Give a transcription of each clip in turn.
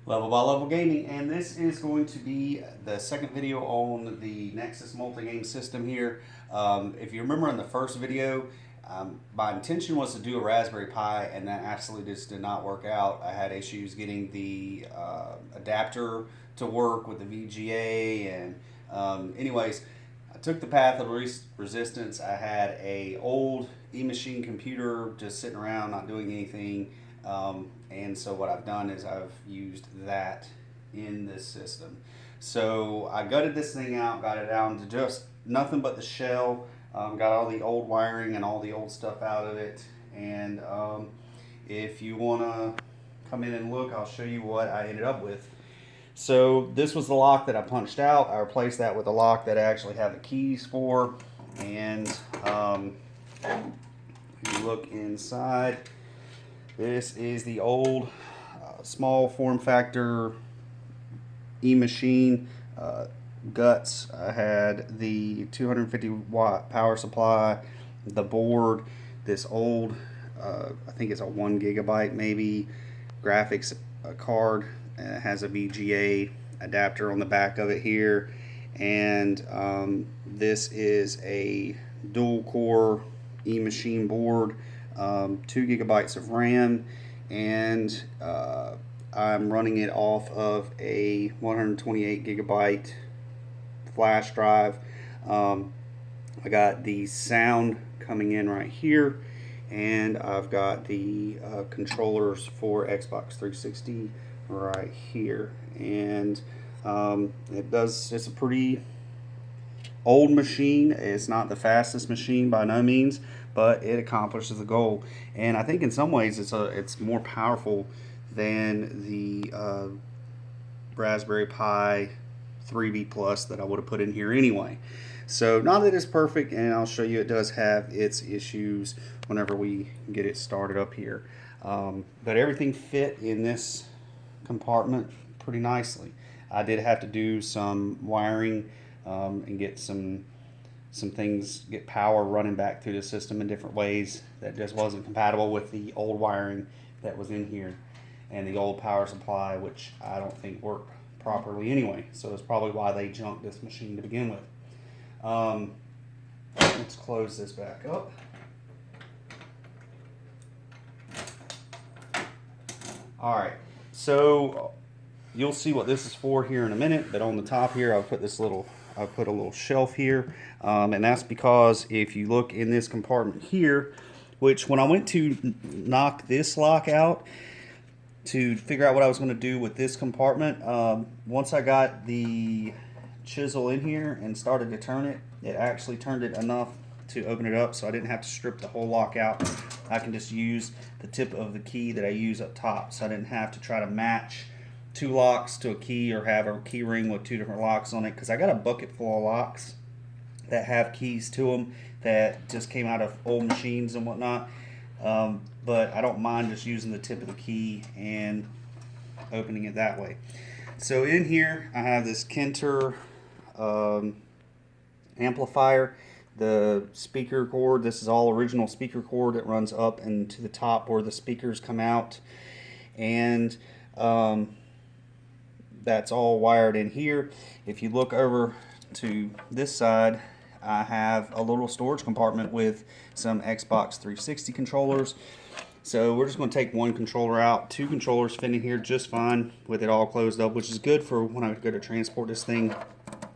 Level by Level Gaming, and this is going to be the second video on the Nexus multi-game system here. If you remember in the first video, my intention was to do a Raspberry Pi, and that absolutely just did not work out. I had issues getting the adapter to work with the VGA, and anyways, I took the path of resistance. I had a old e-machine computer just sitting around not doing anything. And so what I've done is I've used that in this system. So I gutted this thing out, got it down to just nothing but the shell, got all the old wiring and all the old stuff out of it. And if you want to come in and look, I'll show you what I ended up with. So this was the lock that I punched out. I replaced that with a lock that I actually have the keys for. And if you look inside, this is the old small form factor e-machine guts. I had the 250 watt power supply, the board, this old, I think it's a 1 gigabyte maybe, graphics card. It has a VGA adapter on the back of it here. And this is a dual core e-machine board. 2 gigabytes of RAM, and I'm running it off of a 128 gigabyte flash drive. I got the sound coming in right here, and I've got the controllers for Xbox 360 right here. And it's a pretty old machine. It's not the fastest machine by no means, but it accomplishes the goal. And I think in some ways it's more powerful than the Raspberry Pi 3B Plus that I would have put in here anyway. So not that it's perfect, and I'll show you it does have its issues whenever we get it started up here. But everything fit in this compartment pretty nicely. I did have to do some wiring and get some things, get power running back through the system in different ways that just wasn't compatible with the old wiring that was in here, and the old power supply, which I don't think worked properly anyway. So it's probably why they junked this machine to begin with. Let's close this back up. Alright, so you'll see what this is for here in a minute, but on the top here I've put a little shelf here, and that's because if you look in this compartment here, which when I went to knock this lock out to figure out what I was going to do with this compartment, once I got the chisel in here and started to turn it, it actually turned it enough to open it up, so I didn't have to strip the whole lock out. I can just use the tip of the key that I use up top, so I didn't have to try to match 2 locks to a key or have a key ring with 2 different locks on it, because I got a bucket full of locks that have keys to them that just came out of old machines and whatnot. But I don't mind just using the tip of the key and opening it that way. So in here I have this Kenter amplifier, the speaker cord. This is all original speaker cord that runs up and to the top where the speakers come out, and that's all wired in here. If you look over to this side, I have a little storage compartment with some Xbox 360 controllers. So we're just going to take one controller out. 2 controllers fit in here just fine with it all closed up, which is good for when I go to transport this thing.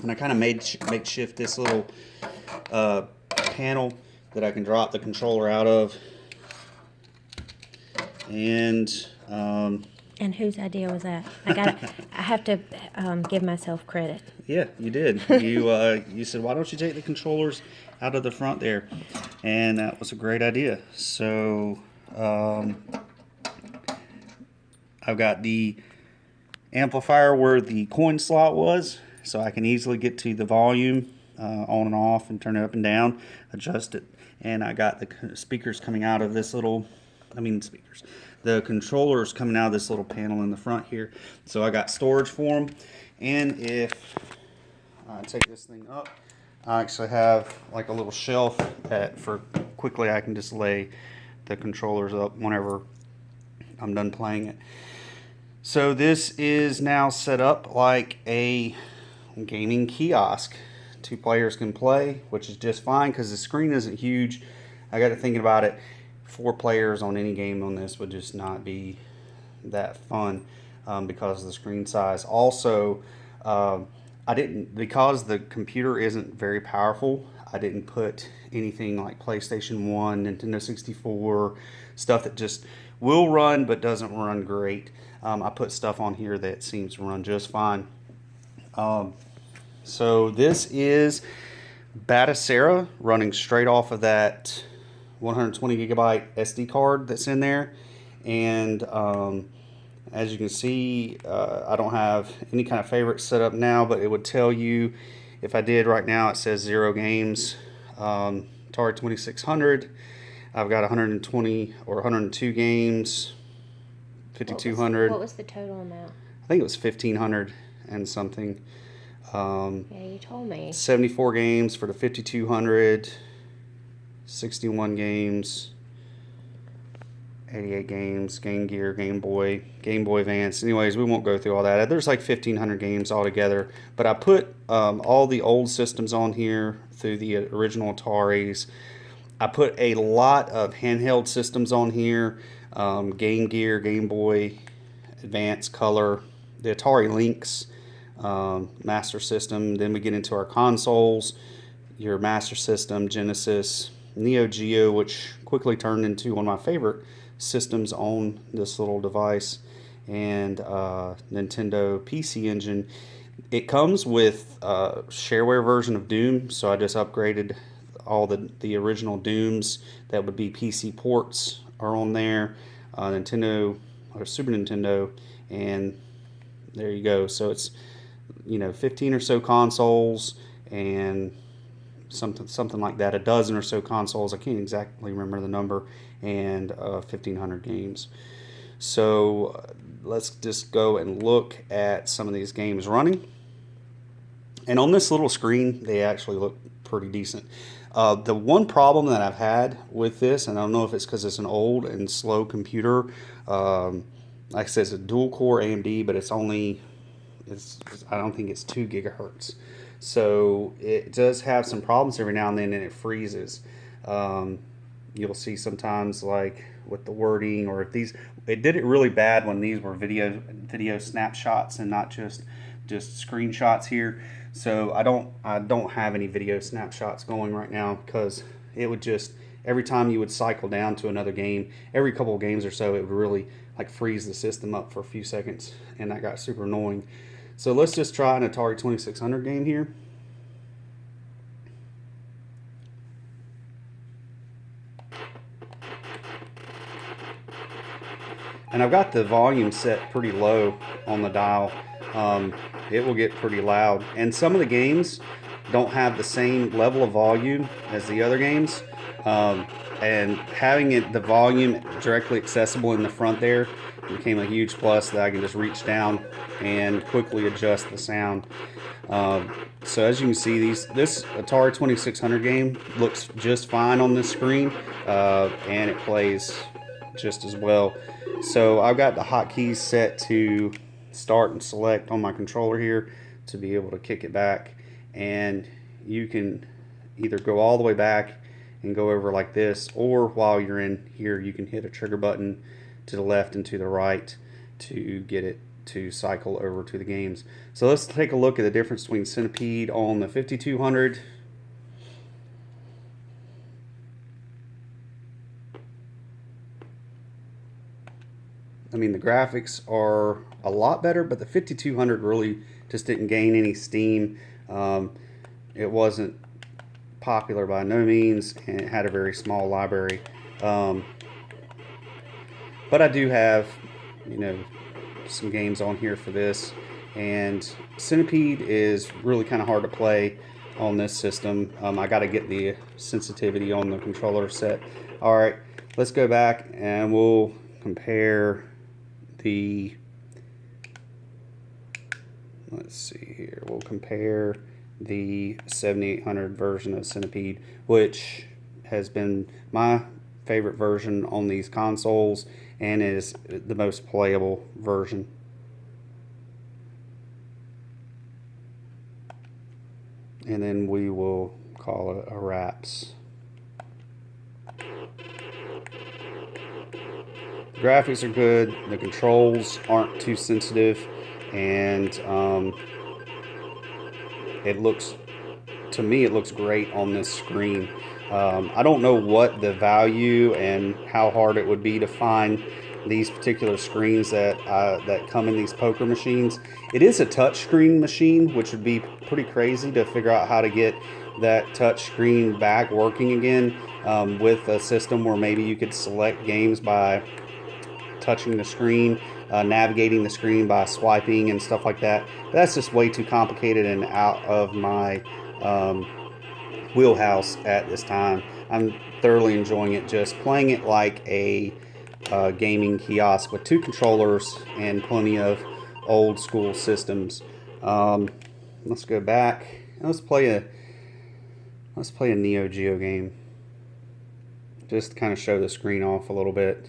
And I kind of makeshift this little panel that I can drop the controller out of. And whose idea was that? I have to give myself credit. yeah, you did. You said, why don't you take the controllers out of the front there? And that was a great idea. So I've got the amplifier where the coin slot was, so I can easily get to the volume on and off and turn it up and down, adjust it. And I got the speakers coming out of this little, the controllers coming out of this little panel in the front here. So I got storage for them. And if I take this thing up, I actually have like a little shelf that quickly I can just lay the controllers up whenever I'm done playing it. So this is now set up like a gaming kiosk. Two players can play, which is just fine because the screen isn't huge. I got to thinking about it. 4 players on any game on this would just not be that fun because of the screen size. Also, I didn't, because the computer isn't very powerful, I didn't put anything like PlayStation 1, Nintendo 64, stuff that just will run but doesn't run great. I put stuff on here that seems to run just fine. So this is Batocera running straight off of that 120 gigabyte SD card that's in there. And as you can see, I don't have any kind of favorites set up now, but it would tell you if I did right now, it says 0 games. Atari 2600, I've got 120 or 102 games, 5200. What was the total amount? I think it was 1500 and something. Yeah, you told me. 74 games for the 5200, 61 games, 88 games, Game Gear, Game Boy Advance. Anyways, we won't go through all that. There's like 1,500 games altogether. But I put all the old systems on here through the original Ataris. I put a lot of handheld systems on here. Game Gear, Game Boy Advance, Color, the Atari Lynx, Master System. Then we get into our consoles, your Master System, Genesis, Neo Geo, which quickly turned into one of my favorite systems on this little device, and Nintendo PC Engine. It comes with a shareware version of Doom, so I just upgraded all the original Dooms that would be PC ports are on there, Nintendo or Super Nintendo, and there you go. So it's 15 or so consoles and something like that, a dozen or so consoles. I can't exactly remember the number, and 1,500 games. So let's just go and look at some of these games running. And on this little screen, they actually look pretty decent. The one problem that I've had with this, and I don't know if it's because it's an old and slow computer, like I said, it's a dual core AMD, but I don't think it's 2 gigahertz. So it does have some problems every now and then, and it freezes. You'll see sometimes like with the wording, or if it did it really bad when these were video snapshots and not just screenshots here. So I don't have any video snapshots going right now because it would just, every time you would cycle down to another game, every couple of games or so, it would really like freeze the system up for a few seconds, and that got super annoying. So let's just try an Atari 2600 game here. And I've got the volume set pretty low on the dial. It will get pretty loud. And some of the games don't have the same level of volume as the other games. And having the volume directly accessible in the front there became a huge plus, that I can just reach down and quickly adjust the sound. So as you can see, this Atari 2600 game looks just fine on this screen, and it plays just as well. So I've got the hotkeys set to start and select on my controller here to be able to kick it back, and you can either go all the way back and go over like this, or while you're in here you can hit a trigger button to the left and to the right to get it to cycle over to the games. So let's take a look at the difference between Centipede on the 5200. I mean, the graphics are a lot better, but the 5200 really just didn't gain any steam. It wasn't popular by no means, and it had a very small library. But I do have, some games on here for this, and Centipede is really kind of hard to play on this system. I got to get the sensitivity on the controller set. All right, let's go back and we'll compare let's see here. We'll compare the 7800 version of Centipede, which has been my favorite version on these consoles and is the most playable version. and then we will call it a wraps. The graphics are good, the controls aren't too sensitive, and it looks, to me, it looks great on this screen. I don't know what the value and how hard it would be to find these particular screens that come in these poker machines. It is a touch screen machine, which would be pretty crazy to figure out how to get that touch screen back working again, with a system where maybe you could select games by touching the screen, navigating the screen by swiping and stuff like that. But that's just way too complicated and out of my wheelhouse at this time. I'm thoroughly enjoying it, just playing it like a gaming kiosk with two controllers and plenty of old school systems. Let's go back. Let's play a Neo Geo game. Just to kind of show the screen off a little bit.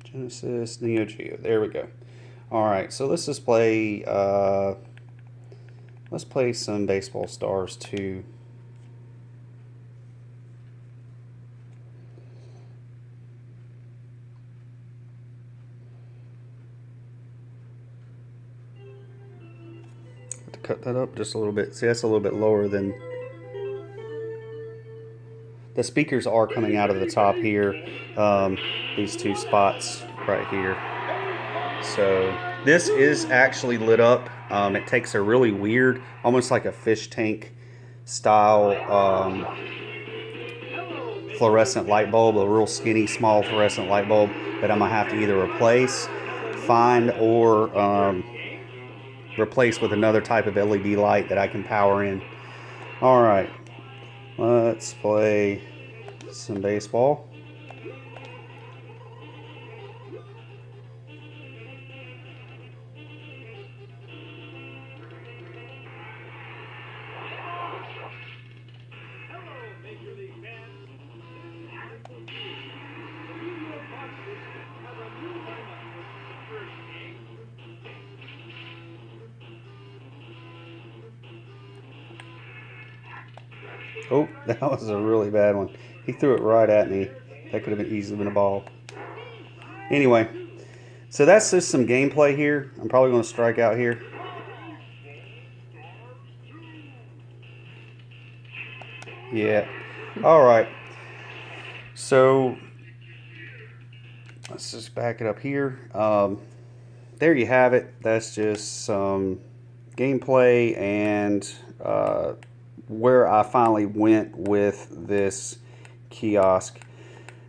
Genesis, Neo Geo. There we go. All right, so let's just play. Let's play some Baseball Stars 2. Have to cut that up just a little bit. See, that's a little bit lower than. The speakers are coming out of the top here, these two spots right here. So this is actually lit up. It takes a really weird, almost like a fish tank style fluorescent light bulb, a real skinny, small fluorescent light bulb that I'm gonna have to either find, or replace with another type of LED light that I can power in. All right. Let's play some baseball. Oh, that was a really bad one. He threw it right at me. That could have been easily been a ball. Anyway, so that's just some gameplay here. I'm probably going to strike out here. Yeah. All right. So let's just back it up here. There you have it. That's just some gameplay and where I finally went with this kiosk.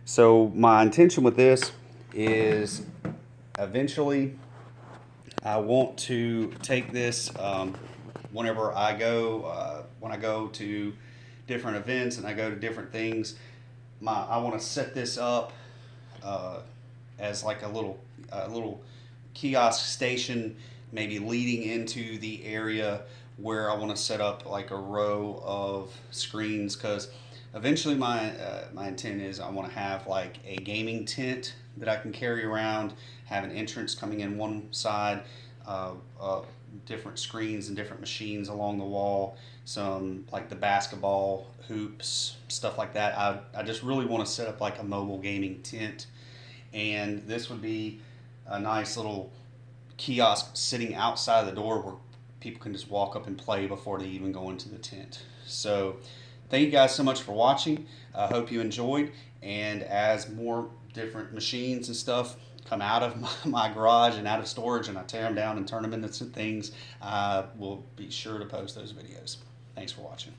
So my intention with this is eventually I want to take this whenever I go when I go to different events and I go to different things. I want to set this up as like a little kiosk station, maybe leading into the area where I want to set up like a row of screens, because eventually my intent is I want to have like a gaming tent that I can carry around, have an entrance coming in one side, uh, uh, different screens and different machines along the wall, some like the basketball hoops, stuff like that. I just really want to set up like a mobile gaming tent, and this would be a nice little kiosk sitting outside the door where people can just walk up and play before they even go into the tent. So thank you guys so much for watching. I hope you enjoyed, and as more different machines and stuff come out of my garage and out of storage and I tear them down and turn them into some things, I will be sure to post those videos. Thanks for watching.